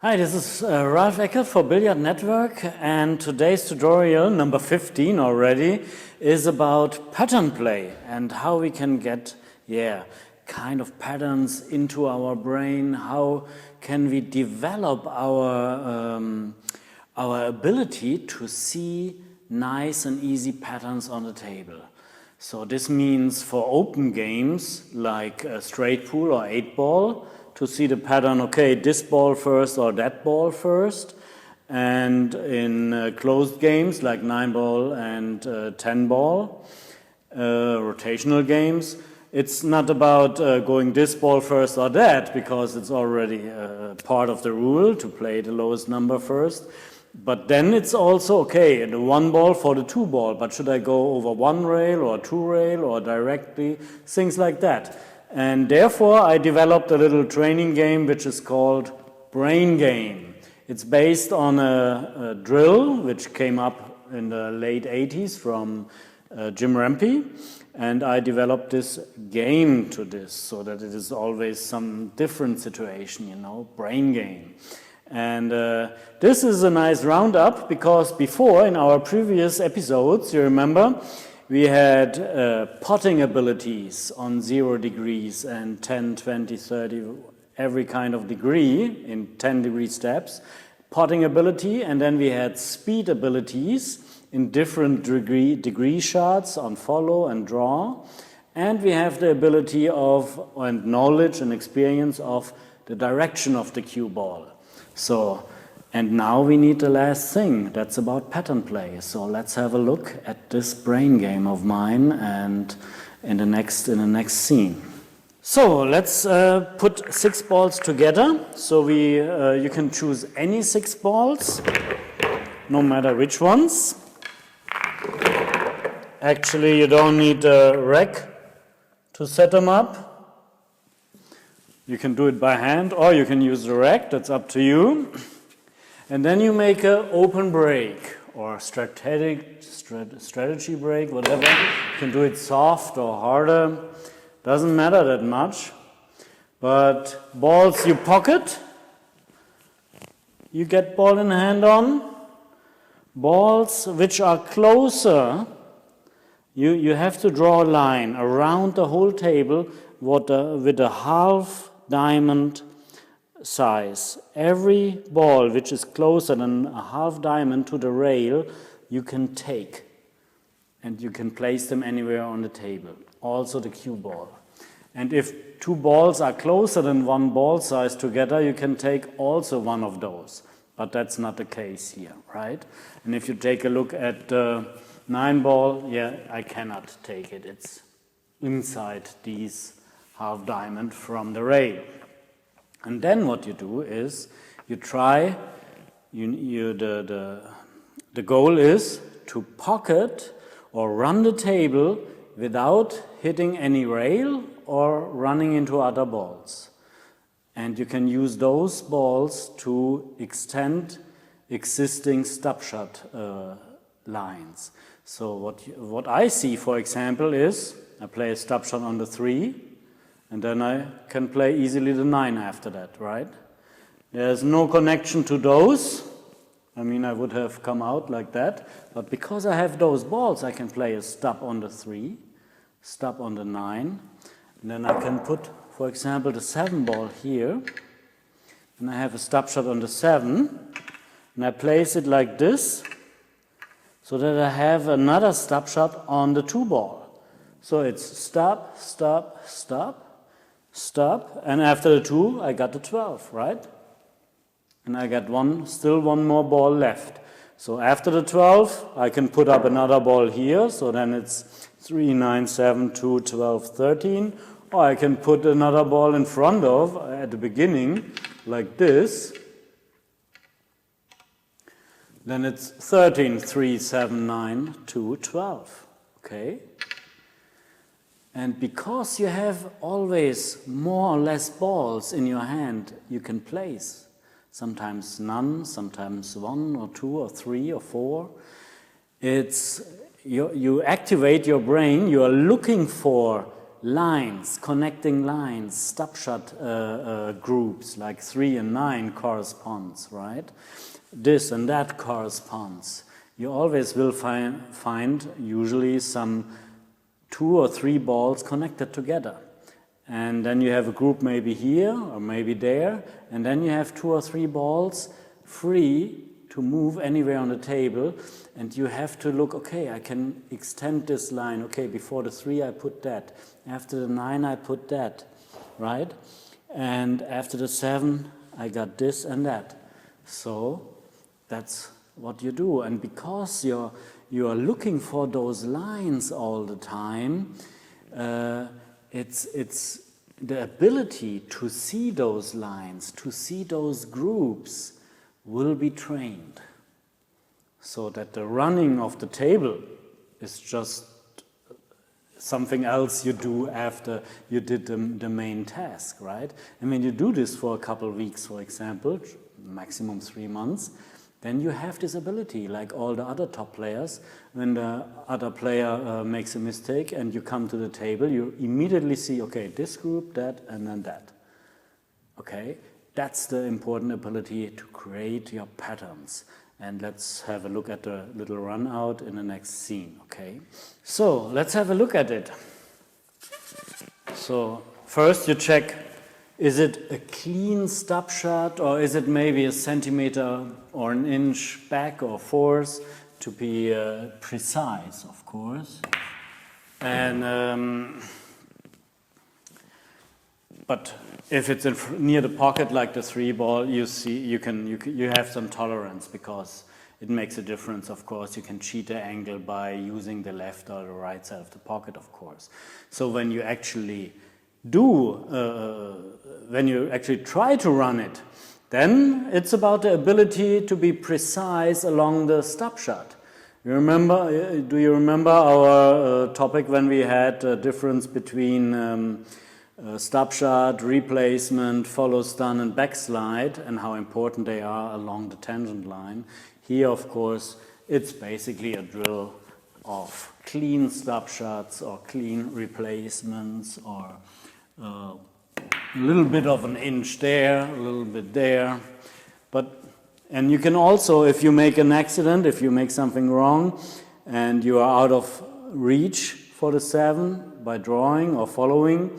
Hi, this is Ralph Eckert for Billiard Network, and today's tutorial, number 15 already, is about pattern play and how we can get, kind of patterns into our brain. How can we develop our ability to see nice and easy patterns on the table. So this means for open games like straight pool or 8-ball, to see the pattern, okay, this ball first or that ball first. And in closed games like 9-ball and 10-ball, rotational games, it's not about going this ball first or that, because it's already part of the rule to play the lowest number first. But then it's also, okay, the 1 ball for the 2 ball, but should I go over 1 rail or 2 rail or directly? Things like that. And therefore, I developed a little training game which is called Brain Game. It's based on a drill which came up in the late 80s from Jim Rampey. And I developed this game to this so that it is always some different situation, brain game. And this is a nice roundup because before, in our previous episodes, you remember, we had potting abilities on 0 degrees and 10, 20, 30, every kind of degree in 10-degree steps. Potting ability, and then we had speed abilities in different degree shots on follow and draw. And we have the ability of, and knowledge and experience of the direction of the cue ball. So, and now we need the last thing, that's about pattern play. So let's have a look at this brain game of mine and in the next scene. So let's put 6 balls together. So you can choose any 6 balls, no matter which ones. Actually, you don't need a rack to set them up. You can do it by hand or you can use the rack, that's up to you. And then you make an open break or strategy break, whatever. You can do it soft or harder, doesn't matter that much. But balls you pocket, you get ball in hand on. Balls which are closer, you have to draw a line around the whole table with a half diamond size. Every ball which is closer than a half diamond to the rail, you can take. And you can place them anywhere on the table. Also the cue ball. And if 2 balls are closer than 1 ball size together, you can take also one of those. But that's not the case here, right? And if you take a look at the 9-ball, I cannot take it. It's inside these half diamond from the rail. And then what you do is you try, the goal is to pocket or run the table without hitting any rail or running into other balls. And you can use those balls to extend existing stop shot lines. So what I see, for example, is I play a stop shot on the 3, and then I can play easily the 9 after that, right? There's no connection to those. I mean, I would have come out like that. But because I have those balls, I can play a stop on the 3, stop on the 9. And then I can put, for example, the 7-ball here. And I have a stop shot on the 7. And I place it like this, so that I have another stop shot on the 2-ball. So it's stop, stop, stop, stop, and after the 2, I got the 12, right? And I got still one more ball left. So after the 12, I can put up another ball here, so then it's 3, 9, 7, 2, 12, 13. Or I can put another ball in front of, at the beginning, like this. Then it's 13, 3, 7, 9, 2, 12, okay? And because you have always more or less balls in your hand, you can place. Sometimes none, sometimes 1 or 2 or 3 or 4. You activate your brain, you are looking for lines, connecting lines, stop shot groups like 3 and 9 corresponds, right? This and that corresponds. You always will find usually some 2 or 3 balls connected together. And then you have a group maybe here or maybe there, and then you have 2 or 3 balls free to move anywhere on the table, and you have to look, okay, I can extend this line, okay, before the 3 I put that, after the 9 I put that, right? And after the 7 I got this and that. So that's what you do, and because you are looking for those lines all the time, it's the ability to see those lines, to see those groups will be trained, so that the running of the table is just something else you do after you did the main task, right? And when you do this for a couple of weeks, for example, maximum 3 months, then you have this ability, like all the other top players. When the other player makes a mistake and you come to the table, you immediately see, okay, this group, that, and then that. Okay, that's the important ability to create your patterns. And let's have a look at the little run out in the next scene, okay? So let's have a look at it. So first you check, is it a clean stop shot, or is it maybe a centimeter or an inch back or forth, to be precise, of course. And but if it's near the pocket, like the 3 ball, you see you have some tolerance, because it makes a difference. Of course, you can cheat the angle by using the left or the right side of the pocket, of course. So when you actually when you actually try to run it, then it's about the ability to be precise along the stop shot. Do you remember our topic when we had a difference between stop shot, replacement, follow stun and backslide, and how important they are along the tangent line? Here, of course, it's basically a drill of clean stop shots or clean replacements, or a little bit of an inch there, a little bit there. And you can also, if you make an accident, if you make something wrong and you are out of reach for the 7 by drawing or following,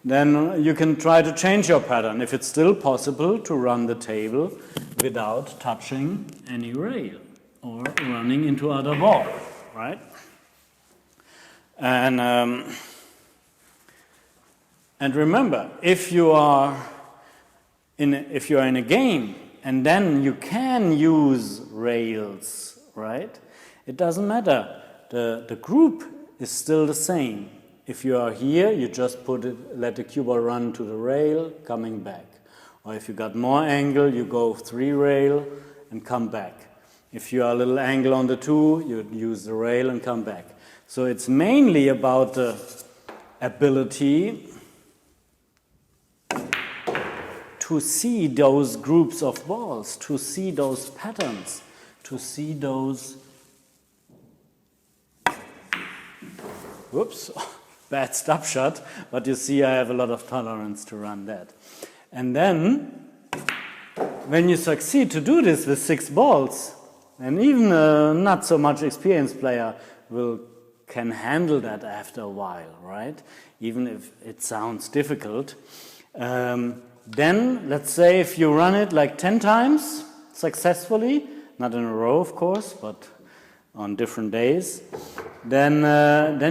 then you can try to change your pattern, if it's still possible to run the table without touching any rail or running into other ball, right? And remember, if you are in a game and then you can use rails, right? It doesn't matter. The group is still the same. If you are here, you just let the cue ball run to the rail, coming back. Or if you got more angle, you go 3 rail and come back. If you are a little angle on the 2, you use the rail and come back. So it's mainly about the ability to see those groups of balls, to see those patterns, to see those, whoops, bad stop shot, but you see I have a lot of tolerance to run that. And then, when you succeed to do this with 6 balls, and even a not so much experienced player can handle that after a while, right? Even if it sounds difficult. Then, let's say if you run it like 10 times successfully, not in a row, of course, but on different days, then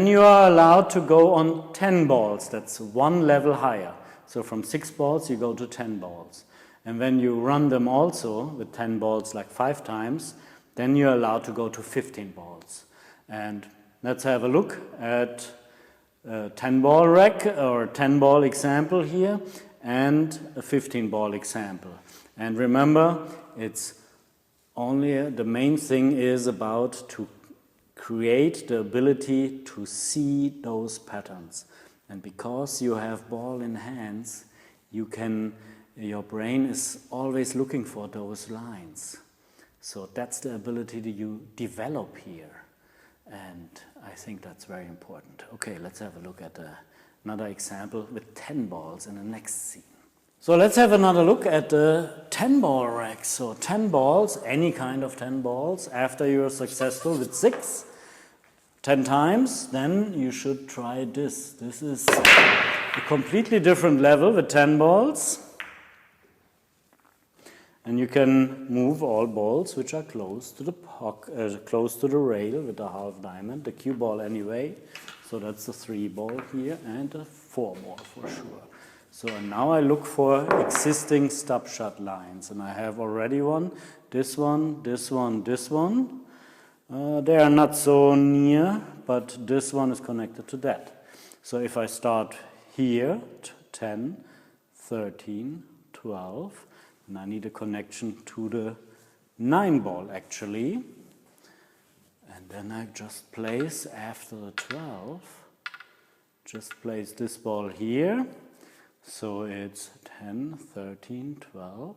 you are allowed to go on 10 balls. That's 1 level higher. So from 6 balls, you go to 10 balls. And when you run them also with 10 balls like 5 times, then you're allowed to go to 15 balls. And let's have a look at a 10-ball rack or 10-ball example here, and a 15-ball example. And remember, it's only the main thing is about to create the ability to see those patterns. And because you have ball in hands, your brain is always looking for those lines. So that's the ability that you develop here. And I think that's very important. Okay, let's have a look at the another example with 10 balls in the next scene. So let's have another look at the 10-ball rack. So 10 balls, any kind of 10 balls. After you're successful with 6, 10 times, then you should try this. This is a completely different level with 10 balls. And you can move all balls which are close to the rail with a half diamond, the cue ball anyway. So that's the 3 ball here and a 4 ball for sure. So now I look for existing stop shot lines, and I have already one, this one, this one, this one. They are not so near, but this one is connected to that. So if I start here, 10, 13, 12, and I need a connection to the 9 ball actually. And then I just place after the 12, just place this ball here. So it's 10, 13, 12,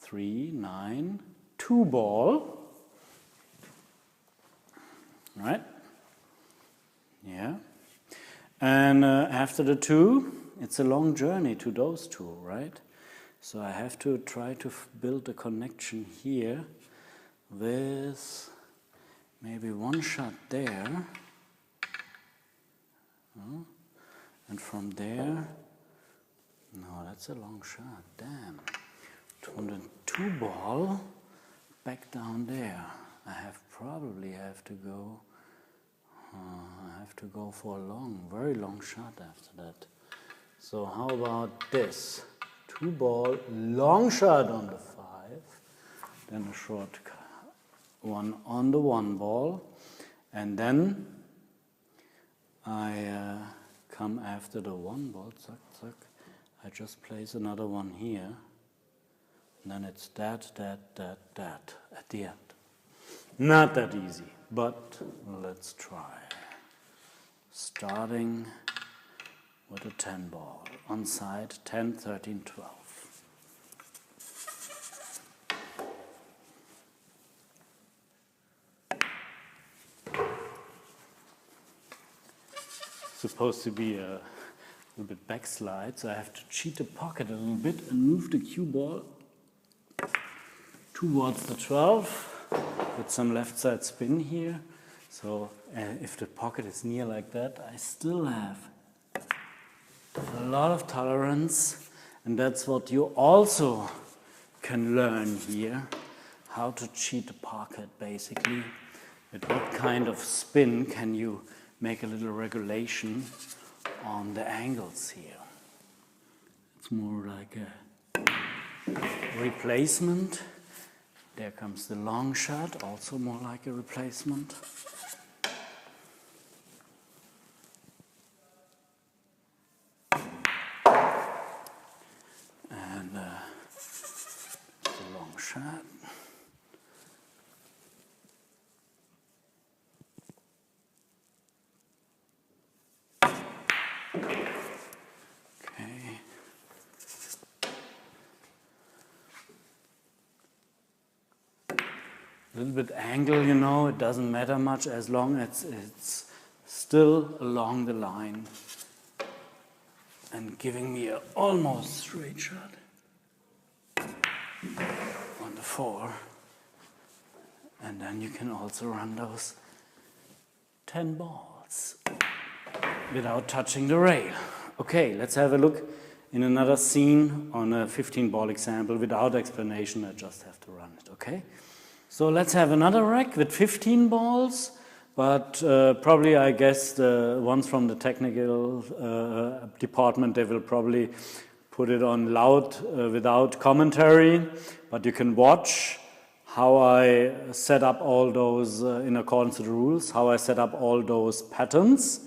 3, 9, 2 ball. Right? Yeah. And after the 2, it's a long journey to those 2, right? So I have to try to build a connection here with maybe one shot there. And from there, no, that's a long shot, damn. From the 2 ball back down there. I probably have to go. I have to go for a very long shot after that. So how about this? 2 ball, long shot on the 5, then a short one on the 1 ball, and then I come after the 1 ball, zack, zack. I just place another one here, and then it's that at the end. Not that easy, but let's try. Starting with a 10 ball on side 10, 13, 12. Supposed to be a little bit backslide, so I have to cheat the pocket a little bit and move the cue ball towards the 12 with some left side spin here. So if the pocket is near like that, I still have a lot of tolerance, and that's what you also can learn here, how to cheat the pocket basically. With what kind of spin can you make a little regulation on the angles here. It's more like a replacement. There comes the long shot, also more like a replacement. And it's a long shot. A little bit angle, you know, it doesn't matter much as long as it's still along the line and giving me an almost straight shot on the 4. And then you can also run those 10 balls without touching the rail. Okay, let's have a look in another scene on a 15-ball example without explanation. I just have to run it, okay? So let's have another rack with 15 balls, but probably I guess the ones from the technical department, they will probably put it on loud without commentary, but you can watch how I set up all those in accordance to the rules, how I set up all those patterns.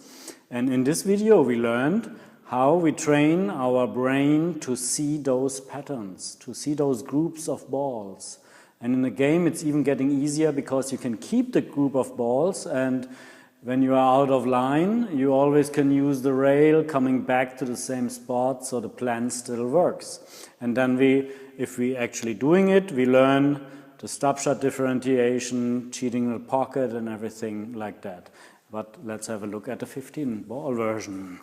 And in this video we learned how we train our brain to see those patterns, to see those groups of balls. And in the game it's even getting easier because you can keep the group of balls, and when you are out of line you always can use the rail coming back to the same spot, so the plan still works. And then if we actually doing it, we learn the stop shot differentiation, cheating the pocket and everything like that. But let's have a look at the 15-ball version.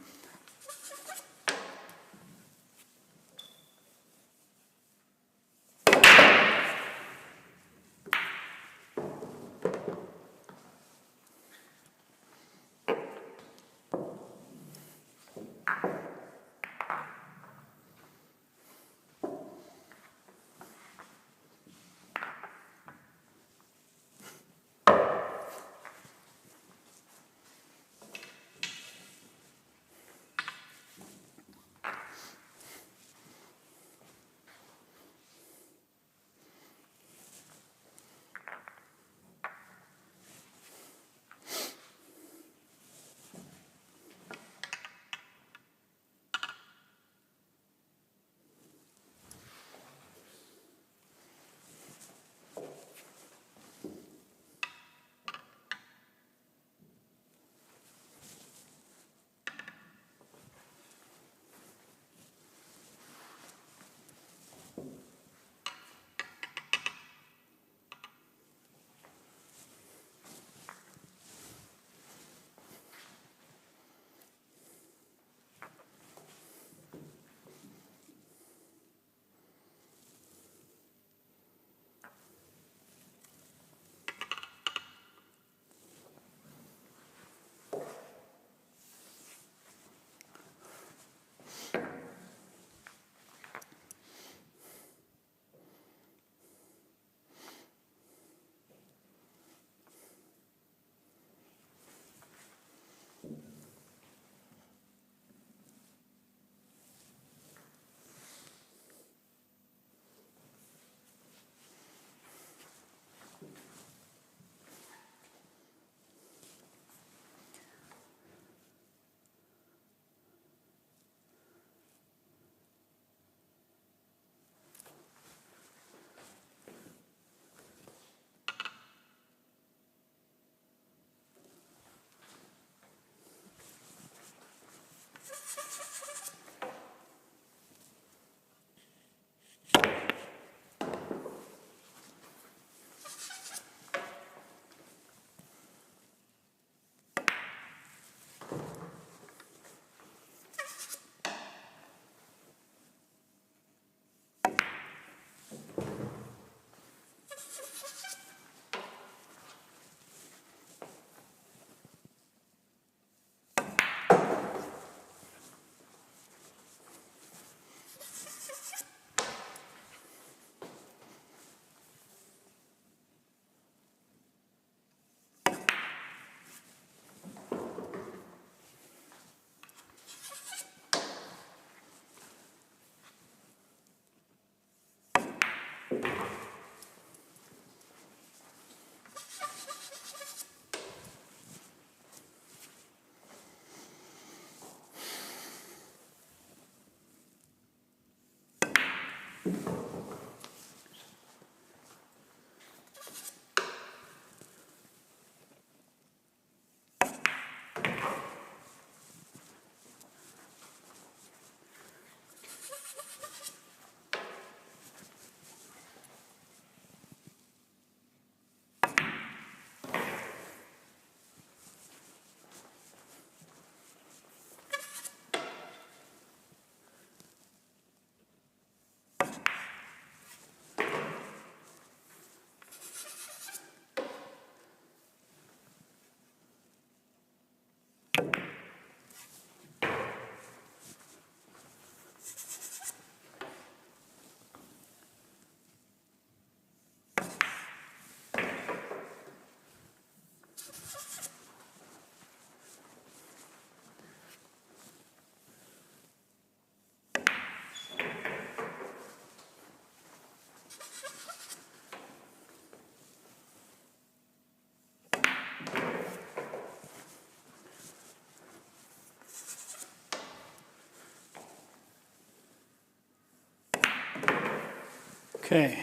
Okay,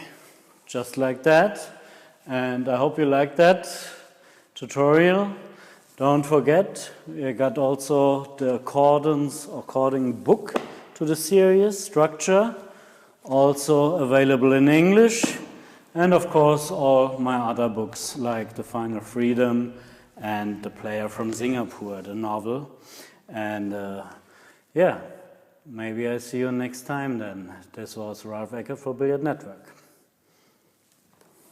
just like that. And I hope you liked that tutorial. Don't forget, we got also the according book to the series structure, also available in English, and of course all my other books like The Final Freedom and The Player from Singapore, the novel. And yeah, maybe I see you next time then. This was Ralph Eckert for Billiard Network.